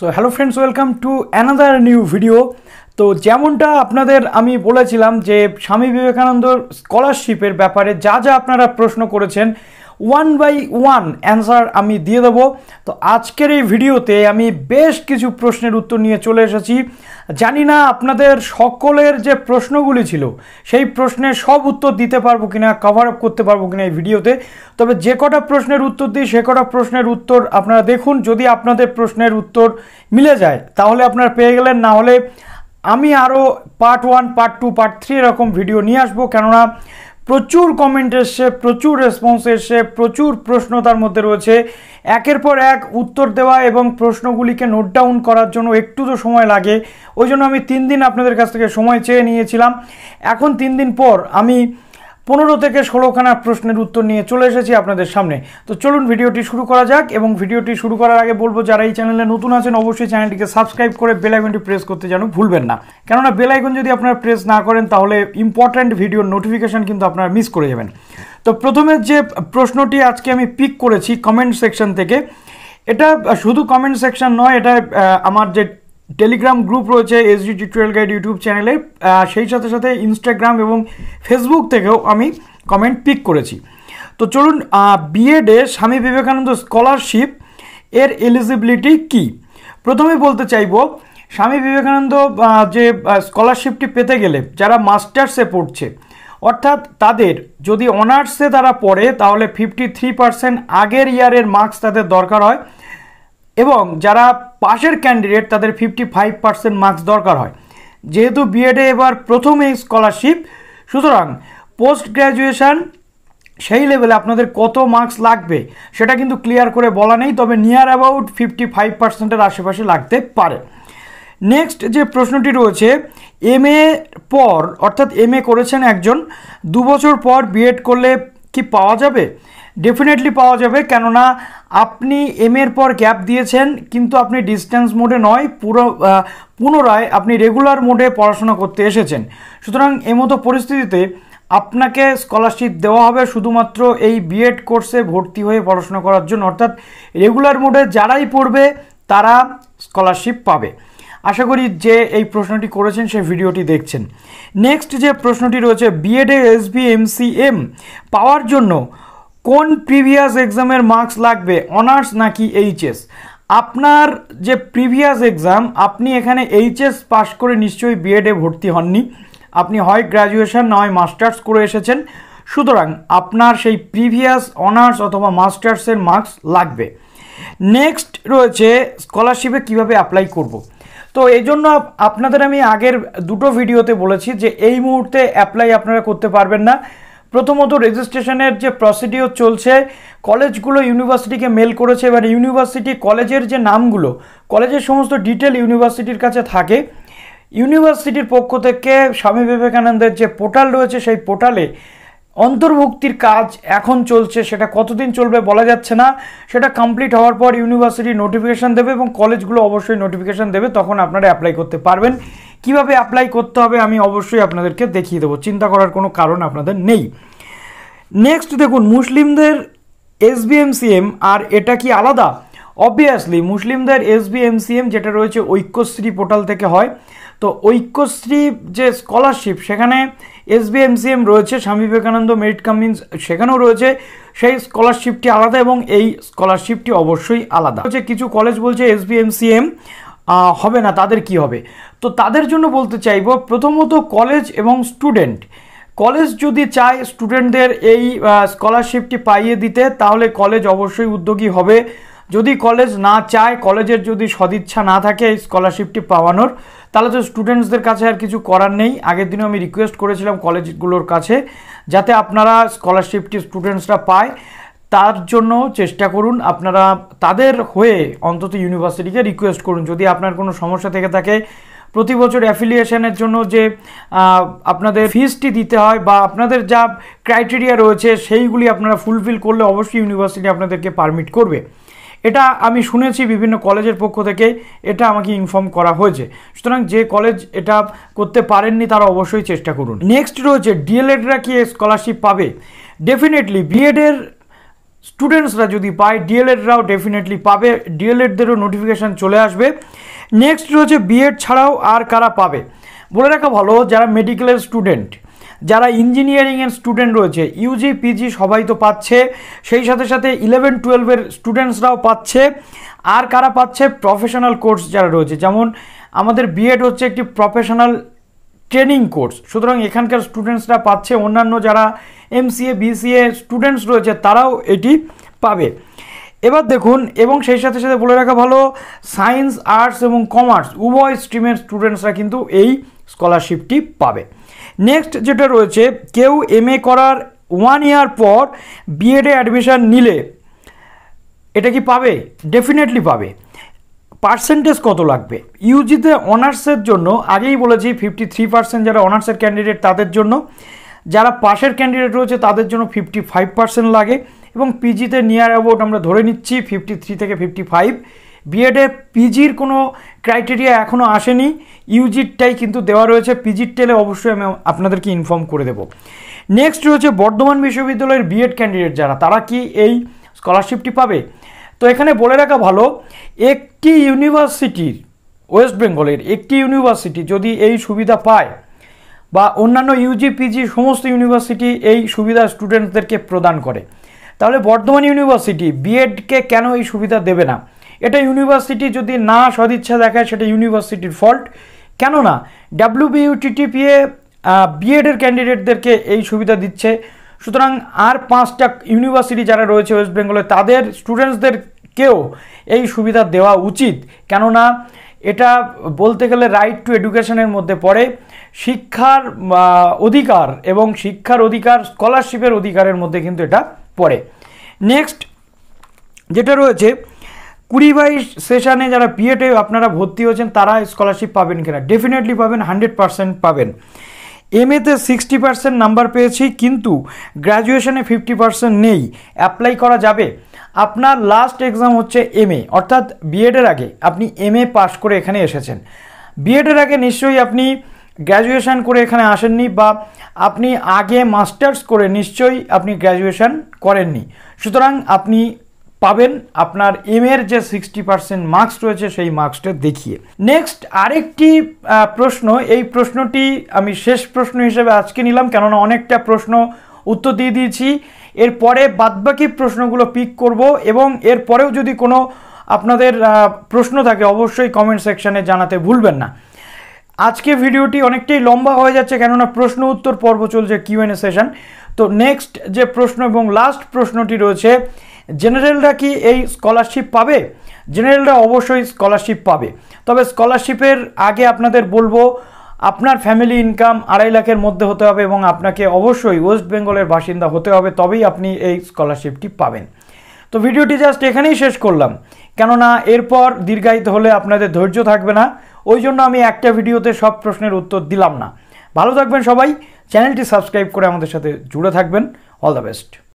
So hello friends, welcome to another new video. তো যেমনটা আপনাদের আমি বলেছিলাম যে স্বামী বিবেকানন্দর স্কলারশিপের ব্যাপারে যা যা আপনারা প্রশ্ন করেছেন ওয়ান বাই ওয়ান অ্যান্সার আমি দিয়ে দেবো। তো আজকের এই ভিডিওতে আমি বেশ কিছু প্রশ্নের উত্তর নিয়ে চলে এসেছি। জানি না আপনাদের সকলের যে প্রশ্নগুলি ছিল সেই প্রশ্নের সব উত্তর দিতে পারবো কিনা, কভার আপ করতে পারবো কিনা এই ভিডিওতে। তবে যে কটা প্রশ্নের উত্তর দিই সে কটা প্রশ্নের উত্তর আপনারা দেখুন। যদি আপনাদের প্রশ্নের উত্তর মিলে যায় তাহলে আপনারা পেয়ে গেলেন, না হলে আমি আরও পার্ট 1, পার্ট 2, পার্ট 3 এরকম ভিডিও নিয়ে আসবো। কেননা প্রচুর কমেন্ট এসছে, প্রচুর রেসপন্স এসছে, প্রচুর প্রশ্ন তার মধ্যে রয়েছে। একের পর এক উত্তর দেওয়া এবং প্রশ্নগুলিকে নোট ডাউন করার জন্য একটু তো সময় লাগে। ওই জন্য আমি 3 দিন আপনাদের কাছ থেকে সময় চেয়ে নিয়েছিলাম। এখন 3 দিন পর আমি 15 থেকে 16খানা প্রশ্নের উত্তর নিয়ে চলে এসেছি আপনাদের সামনে। তো চলুন ভিডিওটি শুরু করা যাক। এবং ভিডিওটি শুরু করার আগে বলবো, যারা এই চ্যানেলে নতুন আছেন অবশ্যই চ্যানেলটিকে সাবস্ক্রাইব করে বেল আইকনটি প্রেস করতে যেন ভুলবেন না। কেননা বেল আইকন যদি আপনারা প্রেস না করেন তাহলে ইম্পর্ট্যান্ট ভিডিওর নোটিফিকেশান কিন্তু আপনারা মিস করে যাবেন। তো প্রথমে যে প্রশ্নটি আজকে আমি পিক করেছি কমেন্ট সেকশন থেকে, এটা শুধু কমেন্ট সেকশন নয়, এটা আমার যে টেলিগ্রাম গ্রুপ রয়েছে এসডি টিউটোরিয়াল গাইড ইউটিউব চ্যানেলে, সেই সাথে সাথে ইনস্টাগ্রাম এবং ফেসবুক থেকেও আমি কমেন্ট পিক করেছি। তো চলুন, বিএডে স্বামী বিবেকানন্দ স্কলারশিপ এর এলিজিবিলিটি কি। প্রথমে বলতে চাইব, স্বামী বিবেকানন্দ যে স্কলারশিপটি পেতে গেলে যারা মাস্টার্সে পড়ছে, অর্থাৎ তাদের যদি অনার্সে তারা পড়ে তাহলে 53% আগের ইয়ারের মার্কস তাদের দরকার হয়, এবং যারা পাশের ক্যান্ডিডেট তাদের 55% মার্কস দরকার হয়। যেহেতু বিএডে এবার প্রথম এই স্কলারশিপ, সুতরাং পোস্ট গ্র্যাজুয়েশন সেই লেভেলে আপনাদের কত মার্কস লাগবে সেটা কিন্তু ক্লিয়ার করে বলা নেই, তবে নিয়ার অ্যাবাউট 55%-এর আশেপাশে লাগতে পারে। নেক্সট যে প্রশ্নটি রয়েছে, এমএ পর অর্থাৎ এমএ করেছেন একজন, 2 বছর পর বিএড করলে কি পাওয়া যাবে? ডেফিনেটলি পাওয়া যাবে। কেননা আপনি এমএর পর গ্যাপ দিয়েছেন, কিন্তু আপনি ডিস্টেন্স মোডে নয়, পুনরায় আপনি রেগুলার মোডে পড়াশোনা করতে এসেছেন। সুতরাং এমতো পরিস্থিতিতে আপনাকে স্কলারশিপ দেওয়া হবে শুধুমাত্র এই বিএড কোর্সে ভর্তি হয়ে পড়াশোনা করার জন্য। অর্থাৎ রেগুলার মোডে যারাই পড়বে তারা স্কলারশিপ পাবে। আশা করি যে এই প্রশ্নটি করেছেন সেই ভিডিওটি দেখছেন। নেক্সট যে প্রশ্নটি রয়েছে, বিএডে এসবিএমসিএম পাওয়ার জন্য কোন প্রিভিয়াস এক্সামের মার্কস লাগবে, অনার্স নাকি এইচএস? আপনার যে প্রিভিয়াস এক্সাম, আপনি এখানে এইচএস পাস করে নিশ্চয়ই বিএডে ভর্তি হননি, আপনি হয় গ্র্যাজুয়েশন না হয় মাস্টার্স করে এসেছেন। সুতরাং আপনার সেই প্রিভিয়াস অনার্স অথবা মাস্টার্সের মার্কস লাগবে। নেক্সট রয়েছে স্কলারশিপে কিভাবে অ্যাপ্লাই করব। তো এই জন্য আপনাদের আমি আগের 2টো ভিডিওতে বলেছি যে এই মুহূর্তে অ্যাপ্লাই আপনারা করতে পারবেন না। প্রথমত রেজিস্ট্রেশনের যে প্রসিডিওর চলছে, কলেজগুলো ইউনিভার্সিটিকে মেল করেছে। এবার ইউনিভার্সিটি কলেজের যে নামগুলো, কলেজের সমস্ত ডিটেল ইউনিভার্সিটির কাছে থাকে। ইউনিভার্সিটির পক্ষ থেকে স্বামী বিবেকানন্দের যে পোর্টাল রয়েছে সেই পোর্টালে অন্তর্ভুক্তির কাজ এখন চলছে, সেটা কতদিন চলবে বলা যাচ্ছে না। সেটা কমপ্লিট হওয়ার পর ইউনিভার্সিটি নোটিফিকেশান দেবে এবং কলেজগুলো অবশ্যই নোটিফিকেশান দেবে, তখন আপনারা অ্যাপ্লাই করতে পারবেন। কিভাবে অ্যাপ্লাই করতে হবে আমি অবশ্যই আপনাদেরকে দেখিয়ে দেবো, চিন্তা করার কোনো কারণ আপনাদের নেই। নেক্সট দেখুন, মুসলিমদের এসবিএমসিএম আর এটা কি আলাদা? অবভিয়াসলি মুসলিমদের এসবিএমসিএম যেটা রয়েছে ঐক্যশ্রী পোর্টাল থেকে হয়। তো ঐক্যশ্রী যে স্কলারশিপ, সেখানে এসবিএমসিএম রয়েছে, স্বামী বিবেকানন্দ মেরিট কামিংস সেখানেও রয়েছে। সেই স্কলারশিপটি আলাদা এবং এই স্কলারশিপটি অবশ্যই আলাদা। হচ্ছে কিছু কলেজ বলছে এসবিএমসিএম হবে না, তাদের কি হবে? তো তাদের জন্য বলতে চাইব, প্রথমত কলেজ এবং স্টুডেন্ট, কলেজ যদি চায় স্টুডেন্টদের এই স্কলারশিপটি পাইয়ে দিতে তাহলে কলেজ অবশ্যই উদ্যোগী হবে। যদি কলেজ না চায়, কলেজের যদি সদিচ্ছা না থাকে এই স্কলারশিপটি পাওয়ানোর, তাহলে তো স্টুডেন্টসদের কাছে আর কিছু করার নেই। আগের দিনও আমি রিকোয়েস্ট করেছিলাম কলেজগুলোর কাছে যাতে আপনারা স্কলারশিপটি স্টুডেন্টসরা পায়, তার জন্য চেষ্টা করুন। আপনারা তাদের হয়ে অন্তত ইউনিভার্সিটিকে রিকোয়েস্ট করুন। যদি আপনার কোনো সমস্যা থেকে থাকে, প্রতি বছর অ্যাফিলিয়েশনের জন্য যে আপনাদের ফিসটি দিতে হয় বা আপনাদের যা ক্রাইটেরিয়া রয়েছে সেইগুলি আপনারা ফুলফিল করলে অবশ্যই ইউনিভার্সিটি আপনাদেরকে পারমিট করবে। এটা আমি শুনেছি বিভিন্ন কলেজের পক্ষ থেকে, এটা আমাকে ইনফর্ম করা হয়েছে। সুতরাং যে কলেজ এটা করতে পারেননি তারা অবশ্যই চেষ্টা করুন। নেক্সট রয়েছে, ডিএলএডরা কি স্কলারশিপ পাবে? ডেফিনেটলি বিএডের স্টুডেন্টসরা যদি পায়, ডিএলএডরাও ডেফিনেটলি পাবে, ডিএলএডদেরও নোটিফিকেশান চলে আসবে। নেক্সট রয়েছে বিএড ছাড়াও আর কারা পাবে। বলে রাখা ভালো, যারা মেডিকেলের স্টুডেন্ট, যারা ইঞ্জিনিয়ারিংয়ের স্টুডেন্ট রয়েছে, ইউজি পিজি সবাই তো পাচ্ছে, সেই সাথে সাথে 11-12-এর স্টুডেন্টসরাও পাচ্ছে। আর কারা পাচ্ছে? প্রফেশনাল কোর্স যারা রয়েছে, যেমন আমাদের বিএড হচ্ছে একটি প্রফেশনাল ট্রেনিং কোর্স, সুতরাং এখানকার স্টুডেন্টসরা পাচ্ছে। অন্যান্য যারা এমসিএ বিসিএ স্টুডেন্টস রয়েছে তারাও এটি পাবে। এবার দেখুন, এবং সেই সাথে সাথে বলে রাখা ভালো, সায়েন্স আর্টস এবং কমার্স উভয় স্ট্রিমের স্টুডেন্টসরা কিন্তু এই স্কলারশিপটি পাবে। নেক্সট যেটা রয়েছে, কেউ এমএ করার 1 ইয়ার পর বিএডে অ্যাডমিশান নিলে এটা কি পাবে? ডেফিনেটলি পাবে। পার্সেন্টেজ কত লাগবে? ইউজিতে অনার্সের জন্য আগেই বলেছি 53% যারা অনার্সের ক্যান্ডিডেট তাদের জন্য, যারা পাশের ক্যান্ডিডেট রয়েছে তাদের জন্য 55% লাগে, এবং পিজিতে নিয়ার অ্যাবাউট আমরা ধরে নিচ্ছি 53 থেকে 55। বিএডে পিজির কোনো ক্রাইটেরিয়া এখনও আসেনি, ইউজিরটাই কিন্তু দেওয়া রয়েছে। পিজির টেলে অবশ্যই আমি আপনাদেরকে ইনফর্ম করে দেব। নেক্সট রয়েছে বর্ধমান বিশ্ববিদ্যালয়ের বিএড ক্যান্ডিডেট যারা, তারা কি এই স্কলারশিপটি পাবে? তো এখানে বলে রাখা ভালো, একটি ইউনিভার্সিটির, ওয়েস্ট বেঙ্গলের একটি ইউনিভার্সিটি যদি এই সুবিধা পায়, বা অন্যান্য ইউজি পিজি সমস্ত ইউনিভার্সিটি এই সুবিধা স্টুডেন্টদেরকে প্রদান করে, তাহলে বর্ধমান ইউনিভার্সিটি বিএডকে কেন এই সুবিধা দেবে না? এটা ইউনিভার্সিটি যদি না সদিচ্ছা দেখায় সেটা ইউনিভার্সিটির ফল্ট। কেননা WBUTTPA বিএডের ক্যান্ডিডেটদেরকে এই সুবিধা দিচ্ছে, সুতরাং আর 5টা ইউনিভার্সিটি যারা রয়েছে ওয়েস্ট বেঙ্গলে তাদের স্টুডেন্টসদেরকেও এই সুবিধা দেওয়া উচিত। কেননা এটা বলতে গেলে রাইট টু এডুকেশনের মধ্যে পড়ে, শিক্ষার অধিকার এবং শিক্ষার অধিকার স্কলারশিপের অধিকারের মধ্যে কিন্তু এটা পড়ে। নেক্সট যেটা রয়েছে, 20-22 সেশনে যারা বিএডে আপনারা ভর্তি হয়েছেন তারা স্কলারশিপ পাবেন কিনা? ডেফিনেটলি পাবেন, 100% পাবেন। এমএতে 60% নাম্বার পেয়েছি, কিন্তু গ্র্যাজুয়েশনে 50% নেই, অ্যাপ্লাই করা যাবে। আপনার লাস্ট এক্সাম হচ্ছে এমএ, অর্থাৎ বিএডের আগে আপনি এমএ পাস করে এখানে এসেছেন, বিএডের আগে নিশ্চয়ই আপনি গ্র্যাজুয়েশন করে এখানে আসেননি, বা আপনি আগে মাস্টার্স করে নিশ্চয়ই আপনি গ্র্যাজুয়েশন করেননি, সুতরাং আপনি পাবেন আপনার এর যে 60% মার্কস রয়েছে সেই মার্কসটা দেখিয়ে। নেক্সট আরেকটি প্রশ্ন, এই প্রশ্নটি আমি শেষ প্রশ্ন হিসেবে আজকে নিলাম, কেননা অনেকটা প্রশ্ন উত্তর দিয়ে দিয়েছি। এরপরে বাদবাকি প্রশ্নগুলো পিক করব, এবং এরপরেও যদি কোনো আপনাদের প্রশ্ন থাকে অবশ্যই কমেন্ট সেকশানে জানাতে ভুলবেন না। আজকে ভিডিওটি অনেকটাই লম্বা হয়ে যাচ্ছে, কেননা প্রশ্ন উত্তর পর্ব চলছে, কিউএনএ সেশন। তো নেক্সট যে প্রশ্ন এবং লাস্ট প্রশ্নটি রয়েছে, জেনারেলরা কি এই স্কলারশিপ পাবে? জেনারেলরা অবশ্যই স্কলারশিপ পাবে, তবে স্কলারশিপের আগে আপনাদের বলবো আপনার ফ্যামিলি ইনকাম 2.5 লাখের মধ্যে হতে হবে, এবং আপনাকে অবশ্যই ওয়েস্ট বেঙ্গলের বাসিন্দা হতে হবে, তবেই আপনি এই স্কলারশিপটি পাবেন। তো ভিডিওটি জাস্ট এখানেই শেষ করলাম, কেননা এরপর দীর্ঘায়িত হলে আপনাদের ধৈর্য থাকবে না, ওই জন্য আমি একটা ভিডিওতে সব প্রশ্নের উত্তর দিলাম না। ভালো থাকবেন সবাই, চ্যানেলটি সাবস্ক্রাইব করে আমাদের সাথে জুড়ে থাকবেন। All the best.